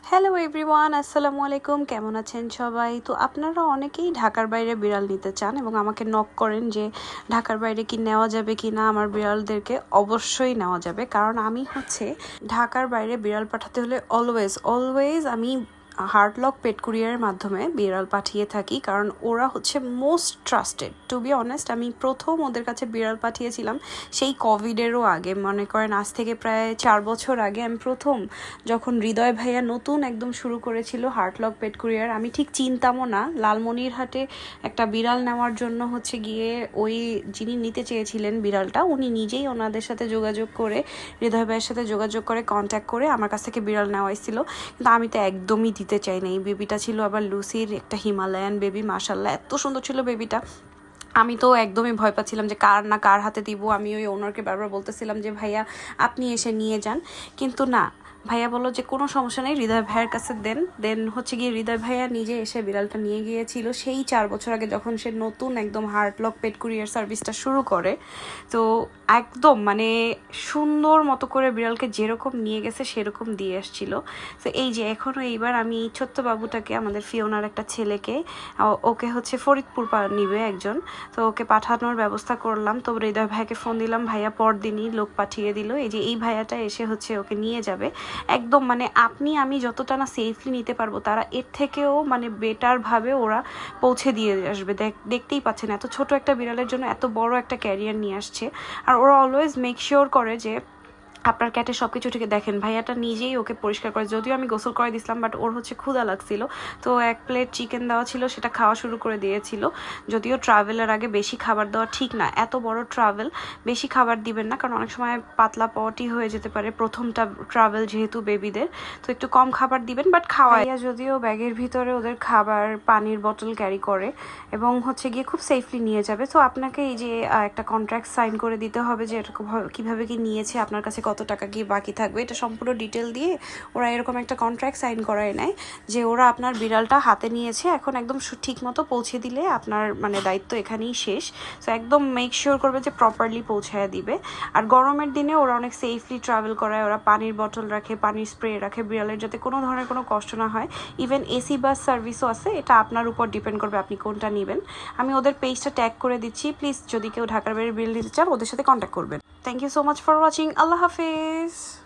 Hello everyone, আসসালামু আলাইকুম। কেমন আছেন সবাই? তো আপনারা অনেকেই ঢাকার বাইরে বিড়াল নিতে চান এবং আমাকে নক করেন যে ঢাকার বাইরে কি নেওয়া যাবে কি না। আমার বিড়ালদেরকে অবশ্যই নেওয়া যাবে, কারণ আমি ঢাকার বাইরে বিড়াল পাঠাতে হলে অলওয়েজ আমি হার্টলক পেট কুরিয়ারের মাধ্যমে বিড়াল পাঠিয়ে থাকি, কারণ ওরা most trusted. To be honest, আমি প্রথম ওদের কাছে বিড়াল পাঠিয়েছিলাম সেই কোভিডেরও আগে, মনে করেন আজ থেকে প্রায় 4 বছর আগে। আমি প্রথম যখন হৃদয় ভাইয়া নতুন একদম শুরু করেছিল হার্টলক পেট কুরিয়ার, আমি ঠিক চিনতামও না। লালমনিরহাটে একটা বিড়াল নেওয়ার জন্য গিয়ে ওই যিনি নিতে চেয়েছিলেন বিড়ালটা, উনি নিজেই ওনাদের সাথে যোগাযোগ করে, হৃদয় ভাইয়ের সাথে যোগাযোগ করে, কন্ট্যাক্ট করে আমার কাছ থেকে বিড়াল নেওয়াইছিল। কিন্তু আমি তো একদমই দিতে চাই না। এই বেবিটা ছিল আবার লুসির একটা হিমালয়ান বেবি, মাশাল্লাহ এত সুন্দর ছিল বেবিটা। আমি তো একদমই ভয় পাচ্ছিলাম যে কার হাতে দিব। আমি ওই ওনারকে বারবার বলতেছিলাম যে ভাইয়া আপনি এসে নিয়ে যান, কিন্তু না, ভাইয়া বললো যে কোনো সমস্যা নেই, হৃদয় ভাইয়ের কাছে দেন গিয়ে হৃদয় ভাইয়া নিজে এসে বিড়ালটা নিয়ে গিয়েছিল সেই 4 বছর আগে, যখন সে নতুন একদম হার্টলক পেট কুরিয়ার সার্ভিসটা শুরু করে। তো একদম সুন্দর মতো করে বিড়ালকে যেরকম নিয়ে গেছে সেরকম দিয়ে আসছিল। তো এই যে এখনও এইবার আমি ছোট্ট বাবুটাকে, আমাদের ফিওনার একটা ছেলেকে, ওকে ফরিদপুর নিবে একজন, তো ওকে পাঠানোর ব্যবস্থা করলাম। তো হৃদয় ভাইয়াকে ফোন দিলাম, ভাইয়া পরদিনই লোক পাঠিয়ে দিল। এই যে এই ভাইয়াটা এসে ওকে নিয়ে যাবে। একদম আমি যতটা না সেফলি নিতে পারবো, তারা এর থেকেও বেটারভাবে ওরা পৌঁছে দিয়ে আসবে। দেখতেই পাচ্ছেন এত ছোট একটা বিড়ালের জন্য এত বড় একটা ক্যারিয়ার নিয়ে আসছে। আর ওরা অলওয়েজ মেক শিওর করে যে আপনার ক্যাটের সব কিছু থেকে দেখেন। ভাইয়াটা নিজেই ওকে পরিষ্কার করে, যদিও আমি গোসল করে দিছিলাম, বাট ওর ক্ষুধা লাগছিল, তো 1 প্লেট চিকেন দেওয়া ছিল, সেটা খাওয়া শুরু করে দিয়েছিল। যদিও ট্রাভেলের আগে বেশি খাবার দেওয়া ঠিক না, এত বড় ট্রাভেল বেশি খাবার দিবেন না, কারণ অনেক সময় পাতলা পটি হয়ে যেতে পারে প্রথমটা ট্রাভেল যেহেতু বেবিদের, তো একটু কম খাবার দিবেন। বাট ভাইয়া যদিও ব্যাগের ভিতরে ওদের খাবার, পানির বোতল ক্যারি করে এবং গিয়ে খুব সেফলি নিয়ে যাবে। তো আপনাকে এই যে একটা কন্ট্রাক্ট সাইন করে দিতে হবে যে এরকম কীভাবে কি নিয়েছে, আপনার কাছে কত টাকা কি বাকি থাকবে, এটা সম্পূর্ণ ডিটেল দিয়ে ওরা এরকম একটা কন্ট্রাক্ট সাইন করায় নেয় যে ওরা আপনার বিড়ালটা হাতে নিয়েছে, এখন একদম ঠিক মতো পৌঁছে দিলে আপনার দায়িত্ব এখানেই শেষ। তো একদম মেক শিওর করবে যে প্রপারলি পৌঁছায় দিবে। আর গরমের দিনে ওরা অনেক সেফলি ট্রাভেল করায়, ওরা পানির বোতল রাখে, পানির স্প্রে রাখে বিড়ালের, যাতে কোনো ধরনের কোনো কষ্ট না হয়। ইভেন এসি বাস সার্ভিসও আছে, এটা আপনার উপর ডিপেন্ড করবে আপনি কোনটা নেবেন। আমি ওদের পেজটা ট্যাগ করে দিচ্ছি, প্লিজ যদি কেউ ঢাকার বাইরে বিড়াল নিতে চান ওদের সাথে কন্ট্যাক্ট করবেন। Thank you so much for watching. Allah Hafiz.